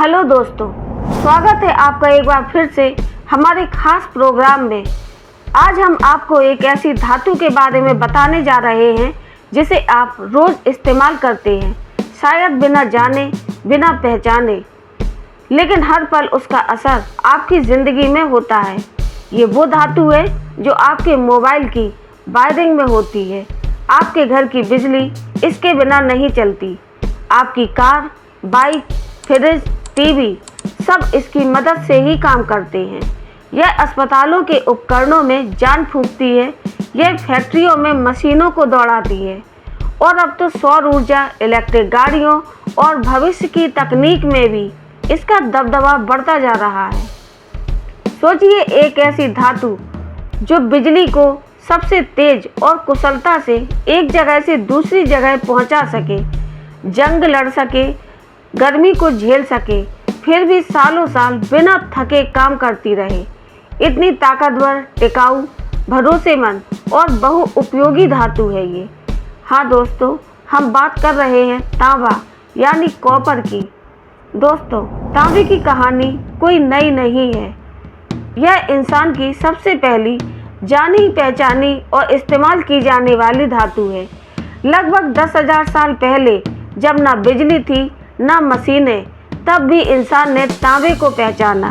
Hello दोस्तों, स्वागत है आपका एक बार फिर से हमारे खास प्रोग्राम में। आज हम आपको एक ऐसी धातु के बारे में बताने जा रहे हैं जिसे आप रोज़ इस्तेमाल करते हैं, शायद बिना जाने बिना पहचाने, लेकिन हर पल उसका असर आपकी ज़िंदगी में होता है। ये वो धातु है जो आपके मोबाइल की वायरिंग में होती है। आपके घर की बिजली इसके बिना नहीं चलती। आपकी कार, बाइक, फ्रिज, टीवी सब इसकी मदद से ही काम करते हैं। यह अस्पतालों के उपकरणों में जान फूंकती है, यह फैक्ट्रियों में मशीनों को दौड़ाती है, और अब तो सौर ऊर्जा, इलेक्ट्रिक गाड़ियों और भविष्य की तकनीक में भी इसका दबदबा बढ़ता जा रहा है। सोचिए, एक ऐसी धातु जो बिजली को सबसे तेज और कुशलता से एक जगह से दूसरी जगह पहुंचा सके, जंग लड़ सके, गर्मी को झेल सके, फिर भी सालों साल बिना थके काम करती रहे। इतनी ताकतवर, टिकाऊ, भरोसेमंद और बहुउपयोगी धातु है ये। हाँ दोस्तों, हम बात कर रहे हैं तांबा यानी कॉपर की। दोस्तों, तांबे की कहानी कोई नई नहीं है। यह इंसान की सबसे पहली जानी पहचानी और इस्तेमाल की जाने वाली धातु है। लगभग 10,000 साल पहले, जब ना बिजली थी ना मशीनें, तब भी इंसान ने तांबे को पहचाना।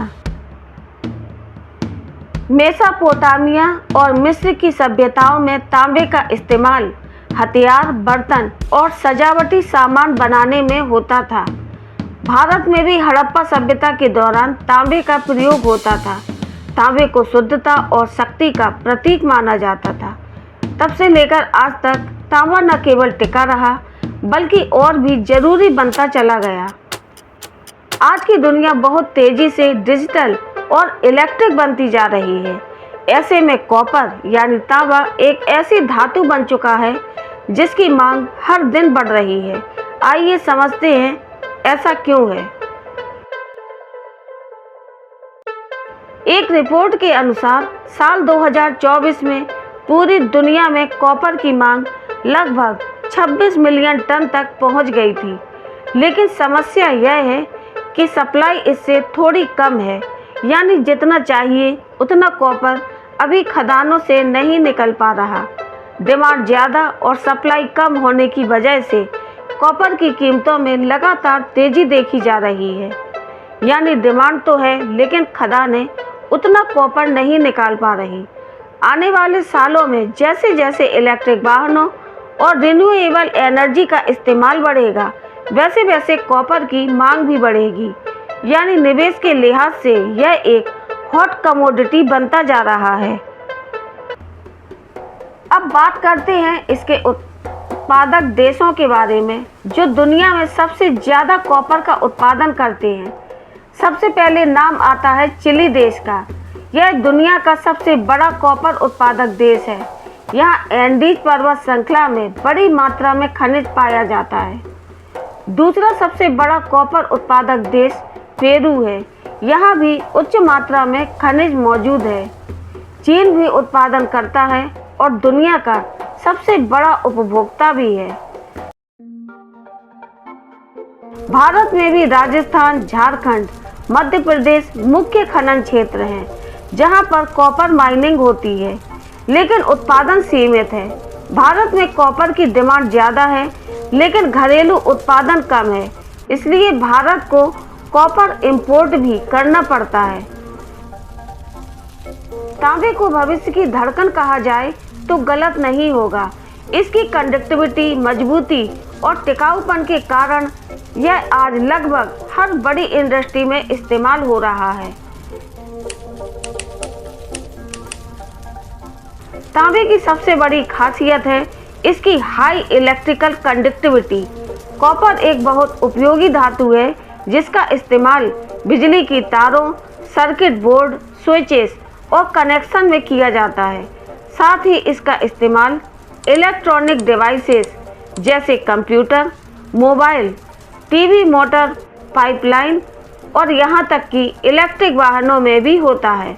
मेसोपोटामिया और मिस्र की सभ्यताओं में तांबे का इस्तेमाल हथियार, बर्तन और सजावटी सामान बनाने में होता था। भारत में भी हड़प्पा सभ्यता के दौरान तांबे का प्रयोग होता था। तांबे को शुद्धता और शक्ति का प्रतीक माना जाता था। तब से लेकर आज तक तांबा न केवल टिका रहा, बल्कि और भी जरूरी बनता चला गया। आज की दुनिया बहुत तेजी से डिजिटल और इलेक्ट्रिक बनती जा रही है। ऐसे में कॉपर यानी तांबा एक ऐसी धातु बन चुका है जिसकी मांग हर दिन बढ़ रही है। आइए समझते हैं ऐसा क्यों है। एक रिपोर्ट के अनुसार साल 2024 में पूरी दुनिया में कॉपर की मांग लगभग 26 मिलियन टन तक पहुंच गई थी, लेकिन समस्या यह है कि सप्लाई इससे थोड़ी कम है, यानी जितना चाहिए उतना कॉपर अभी खदानों से नहीं निकल पा रहा। डिमांड ज़्यादा और सप्लाई कम होने की वजह से कॉपर की कीमतों में लगातार तेज़ी देखी जा रही है। यानी डिमांड तो है, लेकिन खदानें उतना कॉपर नहीं निकाल पा रही। आने वाले सालों में जैसे जैसे इलेक्ट्रिक वाहनों और रिन्यूएबल एनर्जी का इस्तेमाल बढ़ेगा, वैसे वैसे कॉपर की मांग भी बढ़ेगी। यानी निवेश के लिहाज से यह एक हॉट कमोडिटी बनता जा रहा है। अब बात करते हैं इसके उत्पादक देशों के बारे में, जो दुनिया में सबसे ज़्यादा कॉपर का उत्पादन करते हैं। सबसे पहले नाम आता है चिली देश का। यह दुनिया का सबसे बड़ा कॉपर उत्पादक देश है। यहाँ एंडीज पर्वत श्रृंखला में बड़ी मात्रा में खनिज पाया जाता है। दूसरा सबसे बड़ा कॉपर उत्पादक देश पेरू है। यहाँ भी उच्च मात्रा में खनिज मौजूद है। चीन भी उत्पादन करता है और दुनिया का सबसे बड़ा उपभोक्ता भी है। भारत में भी राजस्थान, झारखंड, मध्य प्रदेश मुख्य खनन क्षेत्र हैं, जहाँ पर कॉपर माइनिंग होती है, लेकिन उत्पादन सीमित है। भारत में कॉपर की डिमांड ज़्यादा है, लेकिन घरेलू उत्पादन कम है, इसलिए भारत को कॉपर इंपोर्ट भी करना पड़ता है। तांबे को भविष्य की धड़कन कहा जाए तो गलत नहीं होगा। इसकी कंडक्टिविटी, मजबूती और टिकाऊपन के कारण यह आज लगभग हर बड़ी इंडस्ट्री में इस्तेमाल हो रहा है। तांबे की सबसे बड़ी खासियत है इसकी हाई इलेक्ट्रिकल कंडक्टिविटी। कॉपर एक बहुत उपयोगी धातु है जिसका इस्तेमाल बिजली की तारों, सर्किट बोर्ड, स्विचेस और कनेक्शन में किया जाता है। साथ ही इसका इस्तेमाल इलेक्ट्रॉनिक डिवाइसेस जैसे computer, mobile, TV, motor, pipeline और यहाँ तक कि इलेक्ट्रिक वाहनों में भी होता है।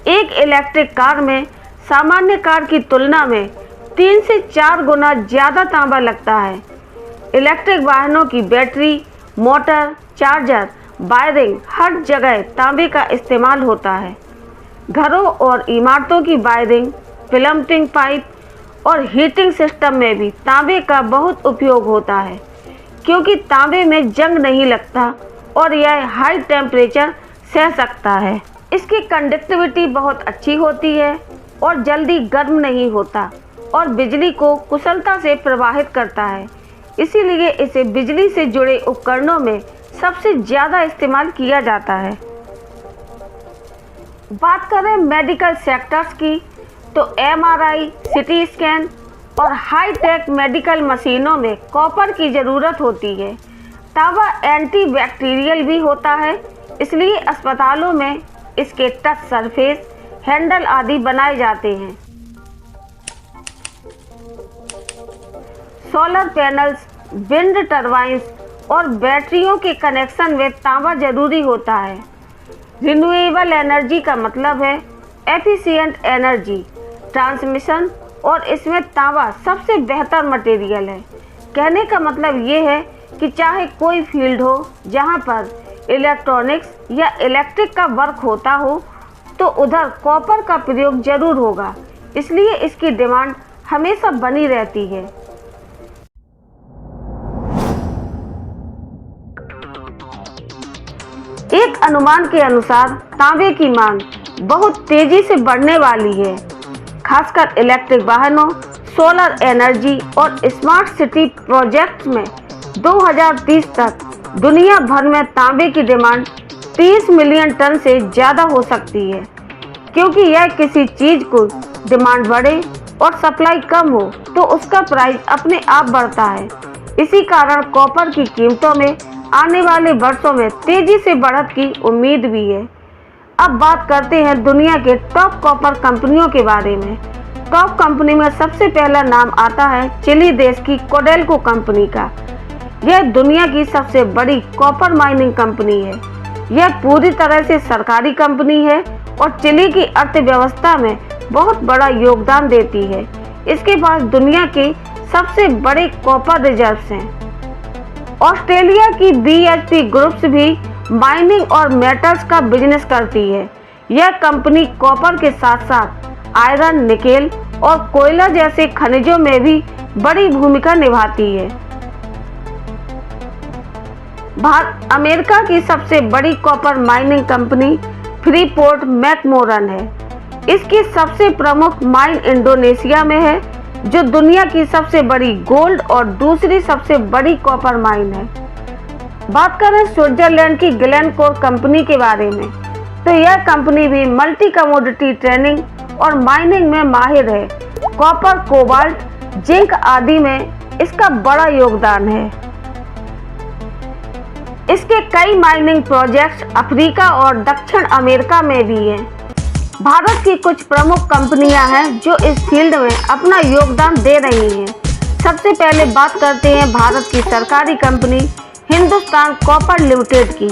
एक इलेक्ट्रिक कार में सामान्य कार की तुलना में 3 से 4 गुना ज़्यादा तांबा लगता है। इलेक्ट्रिक वाहनों की बैटरी, मोटर, चार्जर वायरिंग हर जगह तांबे का इस्तेमाल होता है। घरों और इमारतों की वायरिंग, प्लम्बिंग पाइप और हीटिंग सिस्टम में भी तांबे का बहुत उपयोग होता है, क्योंकि तांबे में जंग नहीं लगता और यह हाई टेम्परेचर सह सकता है। इसकी कंडक्टिविटी बहुत अच्छी होती है और जल्दी गर्म नहीं होता और बिजली को कुशलता से प्रवाहित करता है, इसीलिए इसे बिजली से जुड़े उपकरणों में सबसे ज़्यादा इस्तेमाल किया जाता है। बात करें मेडिकल सेक्टर्स की, तो एमआरआई, सीटी स्कैन और हाई टेक मेडिकल मशीनों में कॉपर की ज़रूरत होती है। तांबा एंटीबैक्टीरियल भी होता है, इसलिए अस्पतालों में इसके टच सरफेस, हैंडल आदि बनाए जाते हैं। सोलर पैनल्स, विंड टरबाइन्स और बैटरियों के कनेक्शन में तांबा जरूरी होता है। रिन्यूएबल एनर्जी का मतलब है एफिशिएंट एनर्जी ट्रांसमिशन और इसमें तांबा सबसे बेहतर मटेरियल है। कहने का मतलब ये है कि चाहे कोई फील्ड हो जहाँ पर इलेक्ट्रॉनिक्स या इलेक्ट्रिक का वर्क होता हो, तो उधर कॉपर का प्रयोग जरूर होगा, इसलिए इसकी डिमांड हमेशा बनी रहती है। एक अनुमान के अनुसार तांबे की मांग बहुत तेजी से बढ़ने वाली है, खासकर इलेक्ट्रिक वाहनों, सोलर एनर्जी और स्मार्ट सिटी प्रोजेक्ट्स में। 2030 तक दुनिया भर में तांबे की डिमांड 30 मिलियन टन से ज़्यादा हो सकती है, क्योंकि यह किसी चीज़ को डिमांड बढ़े और सप्लाई कम हो तो उसका प्राइस अपने आप बढ़ता है। इसी कारण कॉपर की कीमतों में आने वाले वर्षों में तेजी से बढ़त की उम्मीद भी है। अब बात करते हैं दुनिया के टॉप कॉपर कंपनियों के बारे में। टॉप कंपनी में सबसे पहला नाम आता है चिली देश की कोडेल्को कंपनी का। यह दुनिया की सबसे बड़ी कॉपर माइनिंग कंपनी है। यह पूरी तरह से सरकारी कंपनी है और चिली की अर्थव्यवस्था में बहुत बड़ा योगदान देती है। इसके पास दुनिया के सबसे बड़े कॉपर रिजर्व्स हैं। ऑस्ट्रेलिया की BHP ग्रुप्स भी माइनिंग और मेटल्स का बिजनेस करती है। यह कंपनी कॉपर के साथ साथ आयरन, निकेल और कोयला जैसे खनिजों में भी बड़ी भूमिका निभाती है। अमेरिका की सबसे बड़ी कॉपर माइनिंग कंपनी फ्रीपोर्ट मैकमोरन है। इसकी सबसे प्रमुख माइन इंडोनेशिया में है, जो दुनिया की सबसे बड़ी गोल्ड और दूसरी सबसे बड़ी कॉपर माइन है। बात करें स्विट्जरलैंड की ग्लेनकोर कंपनी के बारे में, तो यह कंपनी भी मल्टी कमोडिटी ट्रेनिंग और माइनिंग में माहिर है। कॉपर, कोबाल्ट, जिंक आदि में इसका बड़ा योगदान है। इसके कई माइनिंग प्रोजेक्ट्स अफ्रीका और दक्षिण अमेरिका में भी हैं। भारत की कुछ प्रमुख कंपनियां हैं जो इस फील्ड में अपना योगदान दे रही हैं। सबसे पहले बात करते हैं भारत की सरकारी कंपनी हिंदुस्तान कॉपर लिमिटेड की।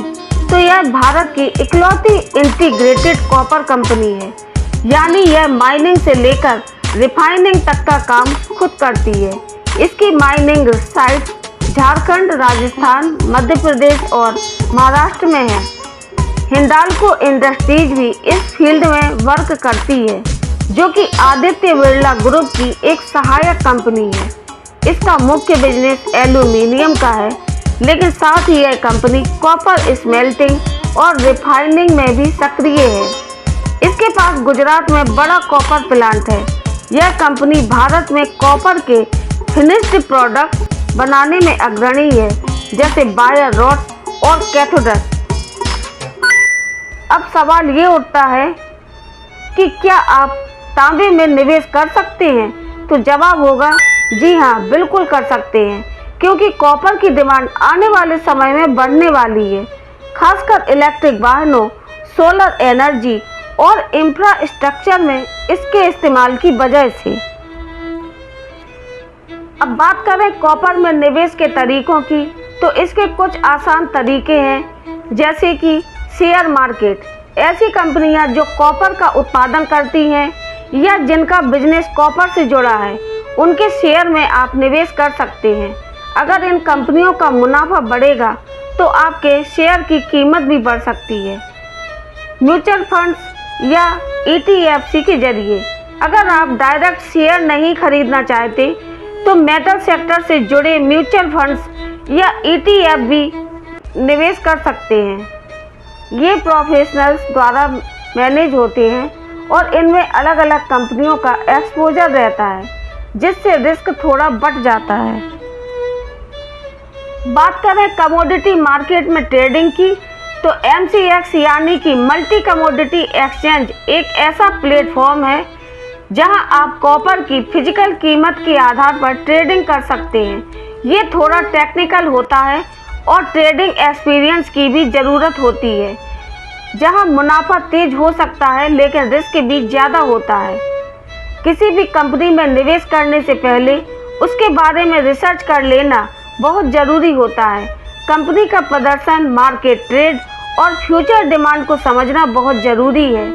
तो यह भारत की इकलौती इंटीग्रेटेड कॉपर कंपनी है, यानी यह माइनिंग से लेकर रिफाइनिंग तक का काम खुद करती है। इसकी माइनिंग साइट्स झारखंड, राजस्थान, मध्य प्रदेश और महाराष्ट्र में है। हिंडाल्को इंडस्ट्रीज भी इस फील्ड में वर्क करती है, जो कि आदित्य बिरला ग्रुप की एक सहायक कंपनी है। इसका मुख्य बिजनेस एल्यूमीनियम का है, लेकिन साथ ही यह कंपनी कॉपर स्मेल्टिंग और रिफाइनिंग में भी सक्रिय है। इसके पास गुजरात में बड़ा कॉपर प्लांट है। यह कंपनी भारत में कॉपर के फिनिश्ड प्रोडक्ट बनाने में अग्रणी है, जैसे वायर रॉड्स और कैथोड्स। अब सवाल ये उठता है कि क्या आप तांबे में निवेश कर सकते हैं? तो जवाब होगा जी हाँ, बिल्कुल कर सकते हैं, क्योंकि कॉपर की डिमांड आने वाले समय में बढ़ने वाली है, खासकर इलेक्ट्रिक वाहनों, सोलर एनर्जी और इंफ्रास्ट्रक्चर में इसके इस्तेमाल की वजह से। अब बात करें कॉपर में निवेश के तरीकों की, तो इसके कुछ आसान तरीके हैं, जैसे कि शेयर मार्केट। ऐसी कंपनियां जो कॉपर का उत्पादन करती हैं या जिनका बिजनेस कॉपर से जुड़ा है, उनके शेयर में आप निवेश कर सकते हैं। अगर इन कंपनियों का मुनाफा बढ़ेगा तो तो आपके शेयर की कीमत भी बढ़ सकती है। म्यूचुअल फंड्स या ETFs के जरिए अगर आप डायरेक्ट शेयर नहीं खरीदना चाहते तो मेटल सेक्टर से जुड़े म्यूचुअल फंड्स या ETF भी निवेश कर सकते हैं। ये प्रोफेशनल्स द्वारा मैनेज होते हैं और इनमें अलग अलग कंपनियों का एक्सपोजर रहता है, जिससे रिस्क थोड़ा बढ़ जाता है। बात करें कमोडिटी मार्केट में ट्रेडिंग की, तो MCX यानी कि मल्टी कमोडिटी एक्सचेंज एक ऐसा प्लेटफॉर्म है जहां आप कॉपर की फिजिकल कीमत के आधार पर ट्रेडिंग कर सकते हैं। ये थोड़ा टेक्निकल होता है और ट्रेडिंग एक्सपीरियंस की भी ज़रूरत होती है, जहां मुनाफा तेज हो सकता है लेकिन रिस्क भी ज़्यादा होता है। किसी भी कंपनी में निवेश करने से पहले उसके बारे में रिसर्च कर लेना बहुत ज़रूरी होता है। कंपनी का प्रदर्शन, मार्केट ट्रेड और फ्यूचर डिमांड को समझना बहुत ज़रूरी है।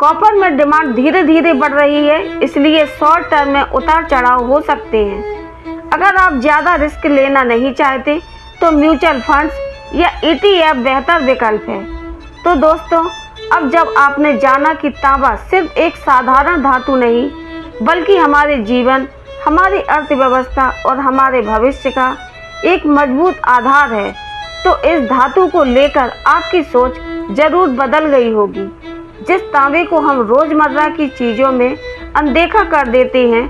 कॉपर में डिमांड धीरे धीरे बढ़ रही है, इसलिए शॉर्ट टर्म में उतार चढ़ाव हो सकते हैं। अगर आप ज़्यादा रिस्क लेना नहीं चाहते तो म्यूचुअल फंड्स या ETF बेहतर विकल्प है। तो दोस्तों, अब जब आपने जाना कि तांबा सिर्फ एक साधारण धातु नहीं बल्कि हमारे जीवन, हमारी अर्थव्यवस्था और हमारे भविष्य का एक मजबूत आधार है, तो इस धातु को लेकर आपकी सोच जरूर बदल गई होगी। जिस तांबे को हम रोज़मर्रा की चीज़ों में अनदेखा कर देते हैं,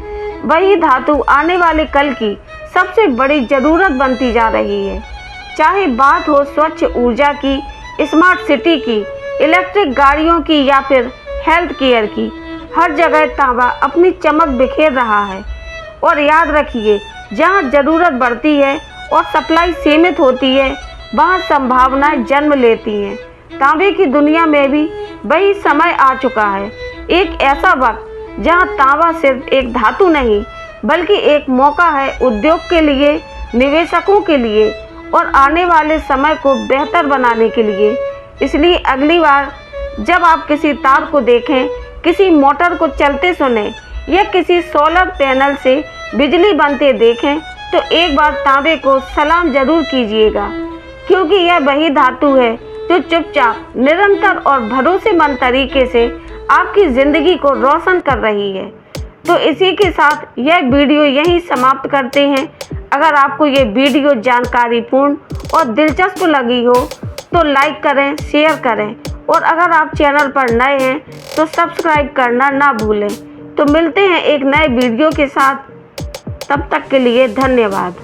वही धातु आने वाले कल की सबसे बड़ी ज़रूरत बनती जा रही है। चाहे बात हो स्वच्छ ऊर्जा की, स्मार्ट सिटी की, इलेक्ट्रिक गाड़ियों की या फिर हेल्थ केयर की, हर जगह तांबा अपनी चमक बिखेर रहा है। और याद रखिए, जहाँ ज़रूरत बढ़ती है और सप्लाई सीमित होती है, वहाँ संभावनाएं जन्म लेती हैं। तांबे की दुनिया में भी वही समय आ चुका है, एक ऐसा वक्त जहाँ तांबा सिर्फ एक धातु नहीं बल्कि एक मौका है उद्योग के लिए, निवेशकों के लिए और आने वाले समय को बेहतर बनाने के लिए। इसलिए अगली बार जब आप किसी तार को देखें, किसी मोटर को चलते सुने या किसी सोलर पैनल से बिजली बनते देखें, तो एक बार तांबे को सलाम जरूर कीजिएगा, क्योंकि यह वही धातु है जो चुपचाप, निरंतर और भरोसेमंद तरीके से आपकी ज़िंदगी को रोशन कर रही है। तो इसी के साथ यह वीडियो यहीं समाप्त करते हैं। अगर आपको ये वीडियो जानकारीपूर्ण और दिलचस्प लगी हो तो लाइक करें, शेयर करें और अगर आप चैनल पर नए हैं तो सब्सक्राइब करना ना भूलें। तो मिलते हैं एक नए वीडियो के साथ, तब तक के लिए धन्यवाद।